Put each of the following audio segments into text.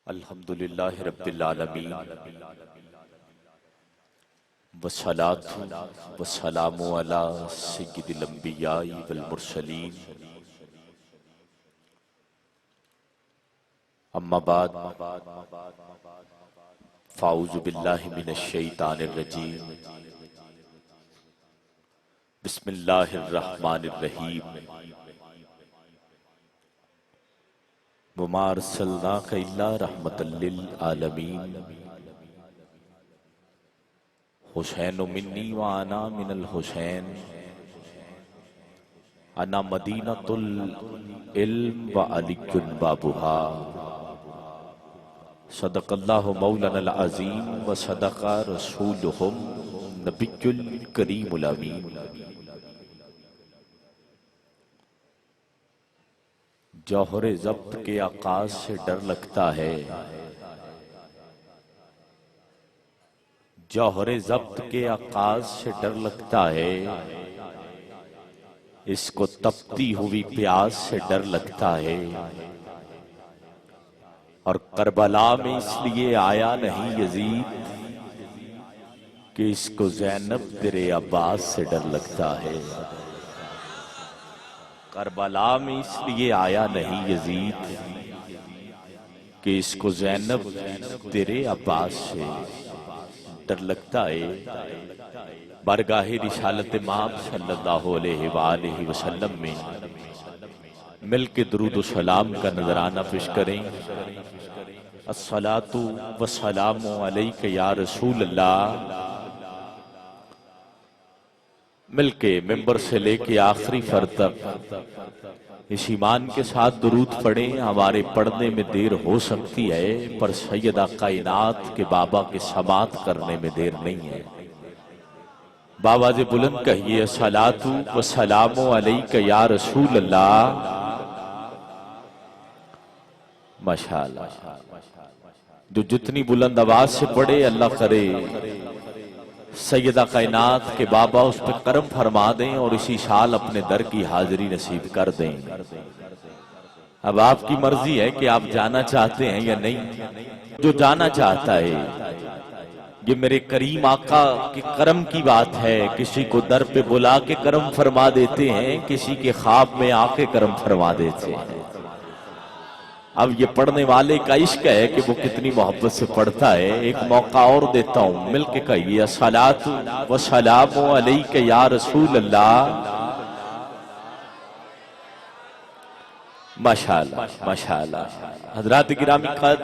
الحمدللہ رب العالمین والصلاة والسلام علی سید الانبیاء والمرسلین اما بعد فاعوذ باللہ من الشیطان الرجیم بسم اللہ الرحمن الرحیم وما ارسلناک الا رحمتا للعالمین حسین منی وانا من الحسین انا مدینۃ العلم وعلی بابها صدق اللہ مولانا العظیم وصدق رسولہ نبی الکریم الامین۔ جوہر ضبط کے آغاز سے ڈر لگتا ہے، جوہر ضبط کے آغاز سے ڈر لگتا ہے، اس کو تپتی ہوئی پیاس سے ڈر لگتا ہے، اور کربلا میں اس لیے آیا نہیں یزید کہ اس کو زینب در عباس سے ڈر لگتا ہے۔ کربلا میں اس لیے آیا نہیں یزید کہ اس کو زینب تیرے عباس سے ڈر لگتا ہے۔ بارگاہ رسالت مآب صلی اللہ علیہ وآلہ وسلم میں مل کے درود و سلام کا نذرانہ پیش کریں۔ الصلاۃ والسلام علیک یا رسول اللہ۔ مل کے ممبر سے لے کے آخری فرد تک اس ایمان کے ساتھ درود پڑھیں۔ ہمارے پڑھنے میں دیر ہو سکتی ہے پر سیدہ کائنات کے بابا کے سماعت کرنے میں دیر نہیں ہے۔ بآواز بلند کہیے الصلاۃ والسلام علیک یا رسول اللہ۔ ماشاءاللہ، جو جتنی بلند آواز سے پڑھے اللہ کرے سیدہ کائنات کے بابا اس پہ کرم فرما دیں اور اسی سال اپنے در کی حاضری نصیب کر دیں۔ اب آپ کی مرضی ہے کہ آپ جانا چاہتے ہیں یا نہیں۔ جو جانا چاہتا ہے، یہ میرے کریم آقا کے کرم کی بات ہے۔ کسی کو در پہ بلا کے کرم فرما دیتے ہیں، کسی کے خواب میں آ کے کرم فرما دیتے ہیں۔ اب یہ پڑھنے والے کا عشق ہے کہ وہ کتنی محبت سے پڑھتا ہے۔ ایک موقع اور دیتا ہوں، مل کے کہیے الصلاۃ والسلام علیک یا رسول اللہ۔ ماشاءاللہ ماشاءاللہ۔ حضرات گرامی قدر،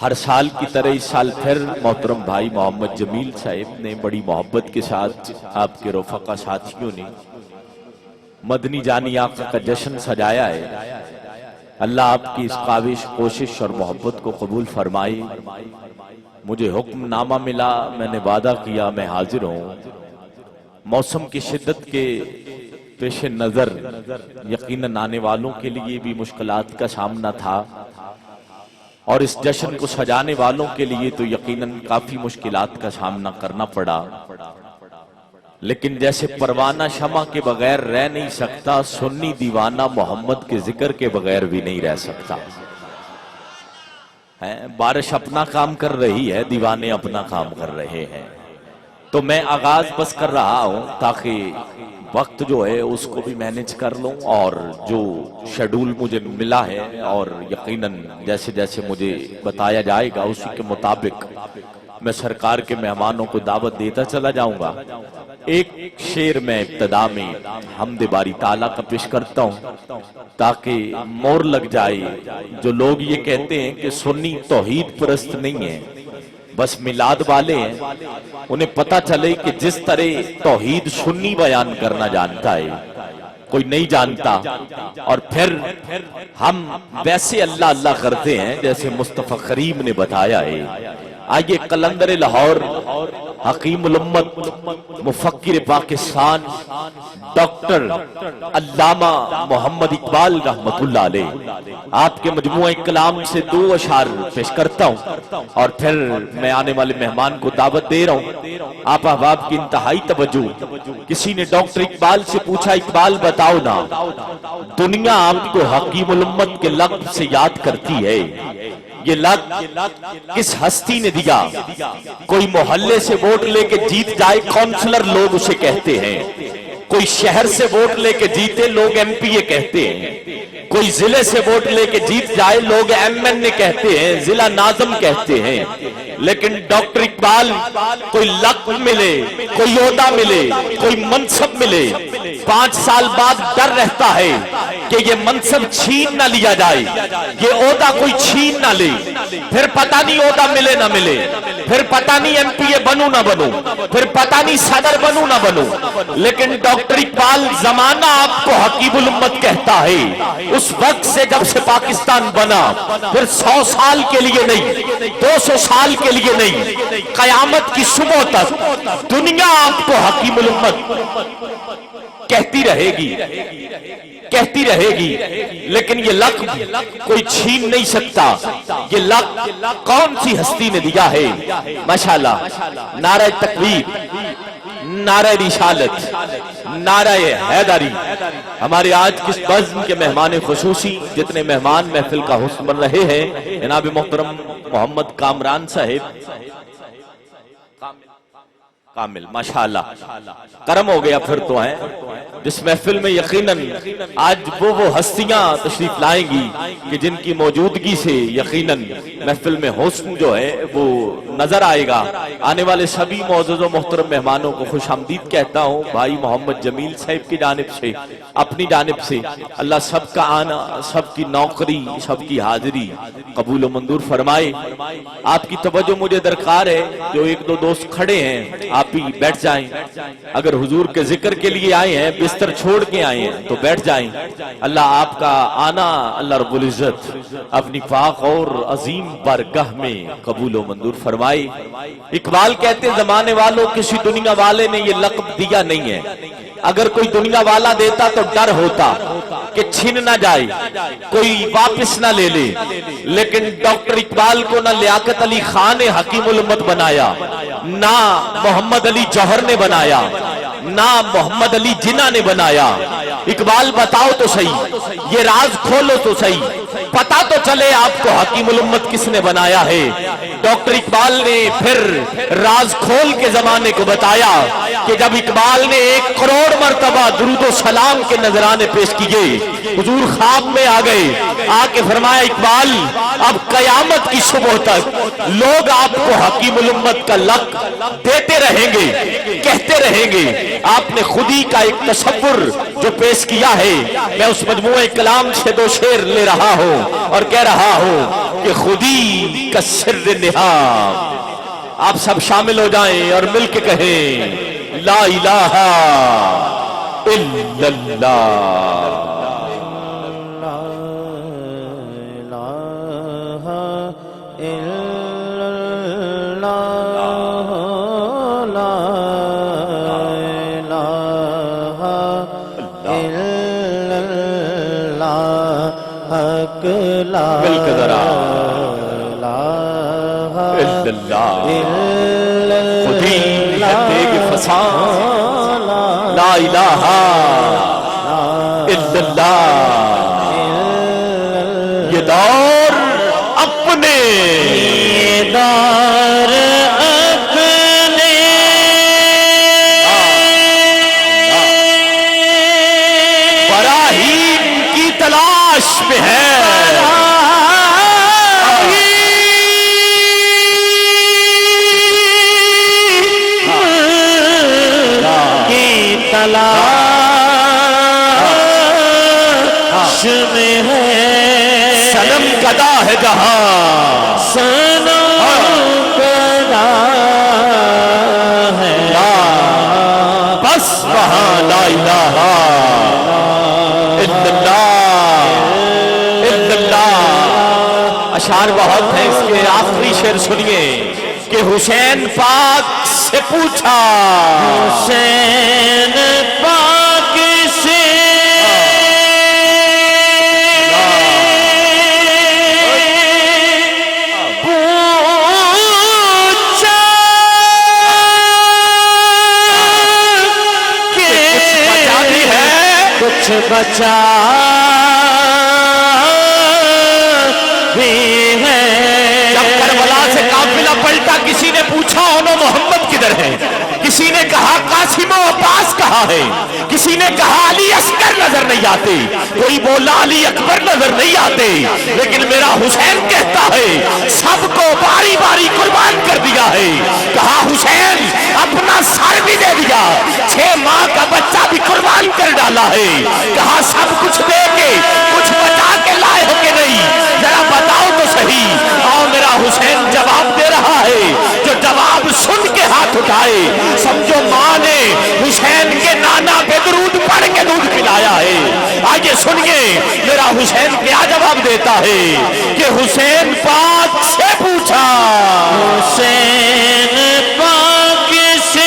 ہر سال کی طرح اس سال پھر محترم بھائی محمد جمیل صاحب نے بڑی محبت کے ساتھ آپ کے رفقا ساتھیوں نے مدنی جانی آقا کا جشن سجایا ہے۔ اللہ آپ کی اس کاوش، کوشش اور محبت کو قبول فرمائے۔ مجھے حکم نامہ ملا، میں نے وعدہ کیا میں حاضر ہوں۔ موسم کی شدت کے پیش نظر یقیناً آنے والوں کے لیے بھی مشکلات کا سامنا تھا، اور اس جشن کو سجانے والوں کے لیے تو یقیناً کافی مشکلات کا سامنا کرنا پڑا، لیکن جیسے پروانہ شمع کے بغیر رہ نہیں سکتا، سنی دیوانہ محمد کے ذکر کے بغیر بھی نہیں رہ سکتا۔ بارش اپنا کام کر رہی ہے، دیوانے اپنا کام کر رہے ہیں۔ تو میں آغاز بس کر رہا ہوں تاکہ وقت جو ہے اس کو بھی مینج کر لوں، اور جو شیڈول مجھے ملا ہے اور یقیناً جیسے جیسے مجھے بتایا جائے گا اسی کے مطابق میں سرکار کے مہمانوں کو دعوت دیتا چلا جاؤں گا۔ ایک شعر میں ابتدا میں حمد باری تعالیٰ کا پیش کرتا ہوں تاکہ مور لگ جائے۔ جو لوگ یہ کہتے ہیں کہ سنی توحید پرست نہیں ہیں، بس میلاد والے ہیں، انہیں پتہ چلے کہ جس طرح توحید سنی بیان کرنا جانتا ہے کوئی نہیں جانتا، اور پھر ہم ویسے اللہ اللہ کرتے ہیں جیسے مصطفیٰ کریم نے بتایا ہے۔ آئیے قلندر لاہور، حکیم الامت، مفکر پاکستان، ڈاکٹر علامہ محمد اقبال رحمت اللہ علیہ، آپ کے مجموعہ کلام سے 2 اشعار پیش کرتا ہوں، اور پھر میں آنے والے مہمان کو دعوت دے رہا ہوں۔ آپ احباب کی انتہائی توجہ۔ کسی نے ڈاکٹر اقبال سے پوچھا، اقبال بتاؤ نا، دنیا آپ کو حکیم الامت کے لقب سے یاد کرتی ہے، یہ لک کس ہستی نے دیا؟ کوئی محلے سے ووٹ لے کے جیت جائے، کونسلر لوگ اسے کہتے ہیں. کوئی شہر سے ووٹ لے کے جیتے، لوگ ایم پی اے کہتے ہیں. کوئی ضلع سے ووٹ لے کے جیت جائے، لوگ ایم این اے کہتے ہیں، ضلع ناظم کہتے ہیں. لیکن ڈاکٹر اقبال کوئی لقب ملے، کوئی عہدہ ملے، کوئی منصب ملے، 5 سال بعد ڈر رہتا ہے کہ یہ منصب چھین نہ لیا جائے، یہ عہدہ کوئی چھین نہ لے. پھر پتہ نہیں عہدہ ملے نہ ملے، پھر پتہ نہیں ایم پی اے بنوں نہ بنوں، پھر پتہ نہیں صدر بنوں نہ بنوں. لیکن ڈاکٹر اقبال زمانہ آپ کو حکیم الامت کہتا ہے. اس وقت سے جب سے پاکستان بنا، پھر 100 سال کے لیے نہیں، 200 سال کے لیے نہیں، قیامت کی صبح تک دنیا آپ کو حکیم الامت کہتی رہے گی، کہتی رہے گی. لیکن یہ لقب کوئی چھین نہیں سکتا. یہ لقب کون سی ہستی نے دیا ہے؟ ماشاءاللہ. نعرہ تکبیر، نعرہ رسالت، نعرہ حیدری. ہمارے آج کس بزم کے مہمان خصوصی، جتنے مہمان محفل کا حسن بن رہے ہیں، جناب محترم محمد کامران صاحب، کامل ماشاءاللہ کرم ہو گیا. پھر تو ہیں جس محفل میں یقیناً آج وہ ہستیاں تشریف لائیں گی کہ جن کی موجودگی سے یقیناً محفل میں حسن جو ہے وہ نظر آئے گا. آنے والے سبھی معزز و محترم مہمانوں کو خوش آمدید کہتا ہوں. بھائی محمد جمیل صاحب کی جانب سے، اپنی جانب سے، اللہ سب کا آنا، سب کی نوکری، سب کی حاضری قبول و منظور فرمائے. آپ کی توجہ مجھے درکار ہے. جو 1-2 دوست کھڑے ہیں آپ بھی بیٹھ جائیں. اگر حضور کے ذکر کے لیے آئے ہیں، بستر چھوڑ کے آئے ہیں تو بیٹھ جائیں. اللہ آپ کا آنا اللہ رب العزت اپنی پاک اور عظیم بارگاہ میں قبول و منظور فرمائے. اقبال کہتے زمانے والوں کسی دنیا والے نے یہ لقب دیا نہیں ہے. اگر کوئی دنیا والا دیتا تو ڈر ہوتا کہ چھن نہ جائے، کوئی واپس نہ لے لے. لیکن ڈاکٹر اقبال کو نہ لیاقت علی خان نے حکیم الامت بنایا، نہ محمد علی جوہر نے بنایا، نہ محمد علی جناح نے بنایا. اقبال بتاؤ تو صحیح، یہ راز کھولو تو صحیح، پتا تو چلے آپ کو حکیم الامت کس نے بنایا ہے. ڈاکٹر اقبال نے پھر راز کھول کے زمانے کو بتایا کہ جب اقبال نے 1 کروڑ مرتبہ درود و سلام کے نذرانے پیش کیے، حضور خواب میں آ گئے، آ کے فرمایا اقبال اب قیامت کی صبح تک لوگ آپ کو حکیم الامت کا لقب دیتے رہیں گے، کہتے رہیں گے. آپ نے خودی کا ایک تصور جو پیش کیا ہے، میں اس مجموعہ کلام سے 2 شعر لے رہا ہوں اور کہہ رہا ہوں کہ خودی کا سر نہا. آپ سب شامل ہو جائیں اور مل کے کہیں لا الہ الا اللہ. مل کے ذرا خودی ہے دیگ فسان، لا الہ الا اللہ. یہ دور اپنے، یہ دور اپنے براہیم کی تلاش میں ہے. سنم کدا ہے جہاں، سنم کدا ہے بس وہاں لا الہ الا اللہ. اشعار بہت ہیں، اس کے آخری شعر سنیے کہ حسین پاک سے پوچھا، حسین پاک سے کچھ بچا بھی ہے کسی نے پوچھا انو محمد کدھر ہے، کسی نے کہا قاسم و عباس کہاں ہے، کسی نے کہا علی اصغر نظر نہیں آتے، کوئی بولا علی اکبر نظر نہیں آتے، لیکن میرا حسین کہتا ہے سب کو باری باری قربان کر دیا ہے۔ کہا حسین اپنا سر بھی دے دیا، 6 ماہ کا بچہ بھی قربان کر ڈالا ہے۔ کہا سب کچھ دے کے کچھ بچا کے لائے ہو کہ نہیں، ذرا بتاؤ تو صحیح۔ اور میرا حسین جواب دے رہا ہے، جو جواب سن کے ہاتھ اٹھائے سمجھو ماں نے حسین کے نانا پہ درود پڑھ کے دودھ پلایا ہے۔ آئیے سنیے میرا حسین کیا جواب دیتا ہے کہ حسین پاک سے پوچھا، حسین پاک سے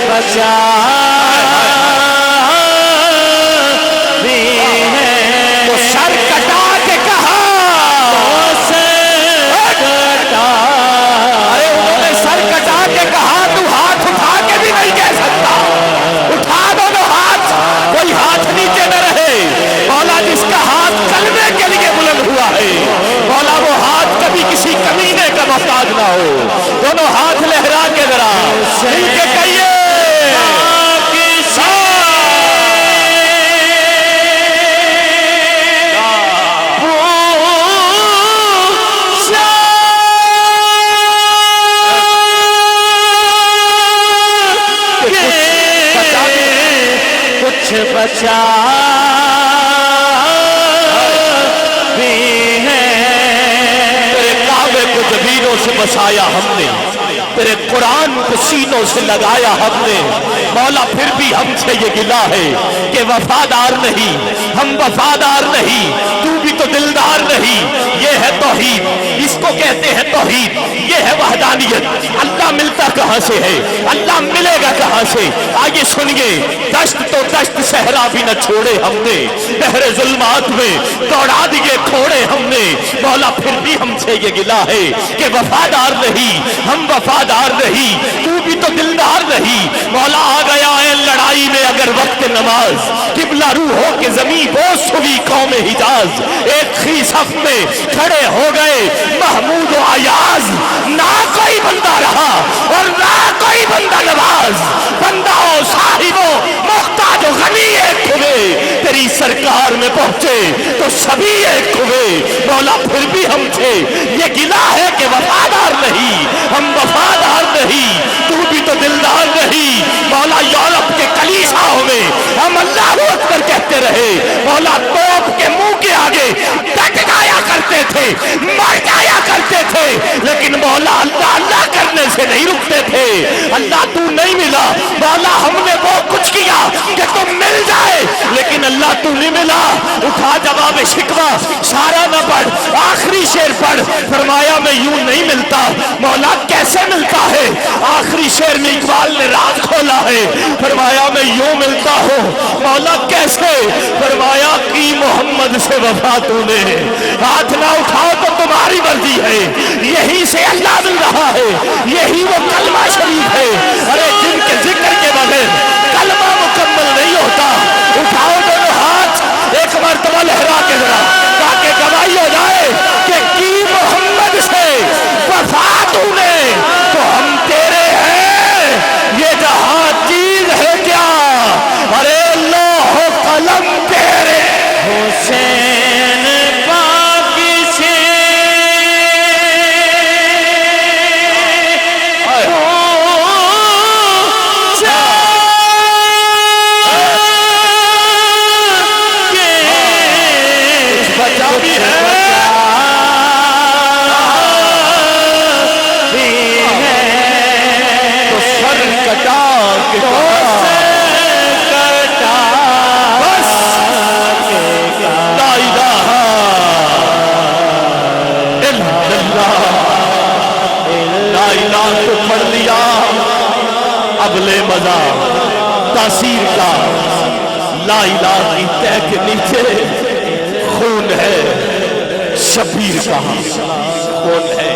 بچا بھی ہے، تو سر کٹا کے کہا، ارے انہوں نے سر کٹا کے کہا تو ہاتھ اٹھا کے بھی نہیں کہہ سکتا، اٹھا دونوں ہاتھ، کوئی ہاتھ نیچے نہ رہے۔ مولا جس کا ہاتھ کلمے کے لیے بلند ہوا ہے، مولا وہ ہاتھ کبھی کسی کمینے کا محتاج نہ ہو۔ دونوں ہاتھ لہرا کے ذرا مل کے کہیے بچا بھی ہے، تیرے کعبے کو جبینوں سے بسایا ہم نے، تیرے قرآن کو سینوں سے لگایا ہم نے، مولا پھر بھی ہم سے یہ گلہ ہے کہ وفادار نہیں، ہم وفادار نہیں، تو بھی تو دلدار نہیں۔ یہ ہے توحید، اس کو کہتے ہیں توحید، یہ ہے وحدانیت۔ اللہ ملتا کہاں سے ہے، اللہ ملے گا کہاں سے؟ آئیے سنیے، دشت تو دشت صحرا بھی نہ چھوڑے ہم نے، بحر ظلمات میں دوڑا دیے کھوڑے ہم نے، مولا پھر بھی ہم سے یہ گلہ ہے کہ وفادار نہیں، ہم وفادار نہیں، تو بھی تو دلدار نہیں۔ مولا آ گیا ہے لڑائی میں اگر وقت نماز، قبلہ روح ہو کے زمین بوس ہوئی قوم حجاز، ایک ہی صف میں کھڑے ہو گئے محمود و عیاض، نہ کوئی بندہ رہا اور نہ کوئی بندہ نواز، بندہ و صاحب و محتاج و غنی ایک ہوئے، تیری سرکار میں پہنچے تو سبھی ایک ہوئے۔ مولا پھر بھی ہم سے یہ گلہ ہے کہ وفادار نہیں، ہم وفادار نہیں، تو بھی تو دلدار نہیں۔ مولا یورپ کے کلیساؤں میں ہم اللہ اکبر کہتے رہے، مولا توپ کے منہ کے آگے ڈٹ جایا کرتے تھے، مر جایا کرتے تھے، لیکن مولا اللہ اللہ کرنے سے نہیں رکتے تھے۔ اللہ تو نہیں ملا، مولا ہم نے وہ کچھ کیا کہ تم مل جائے، لیکن اللہ تو نہیں ملا۔ اٹھا جواب شکوہ سارا نہ پڑھ، آخری شعر پڑھ۔ فرمایا میں یوں نہیں ملتا، مولا کیسے ملتا ہے؟ آخری شعر میں اقبال نے راز کھولا ہے، فرمایا میں یوں ملتا ہوں، مولا کیسے؟ فرمایا کی محمد سے وفا تو نے، ہاتھ نہ اٹھاؤ تو تمہاری مرضی ہے، یہی سے اللہ مل رہا ہے، یہی وہ کلمہ شریف ہے۔ ارے جن کے ذکر کے بغیر کلمہ مکمل نہیں ہوتا۔ اٹھاؤ دونوں ہاتھ ایک مرتبہ لہرا کے ذرا، تاکہ گواہی ہو جائے کہ کی محمد سے وفا تو نے تو ہم تیرے ہیں، یہ جہاں چیز ہے کیا، ارے لوح و قلم تیرے حسین پاک سے بچا بھی ہے، تو سر کٹا کے بس لا الہ الا اللہ، لا الہ تو پڑھ لیا، اب لے مزہ تاثیر کا۔ لا الہ کی تہ کے نیچے خون ہے، شبیر کہاں خون ہے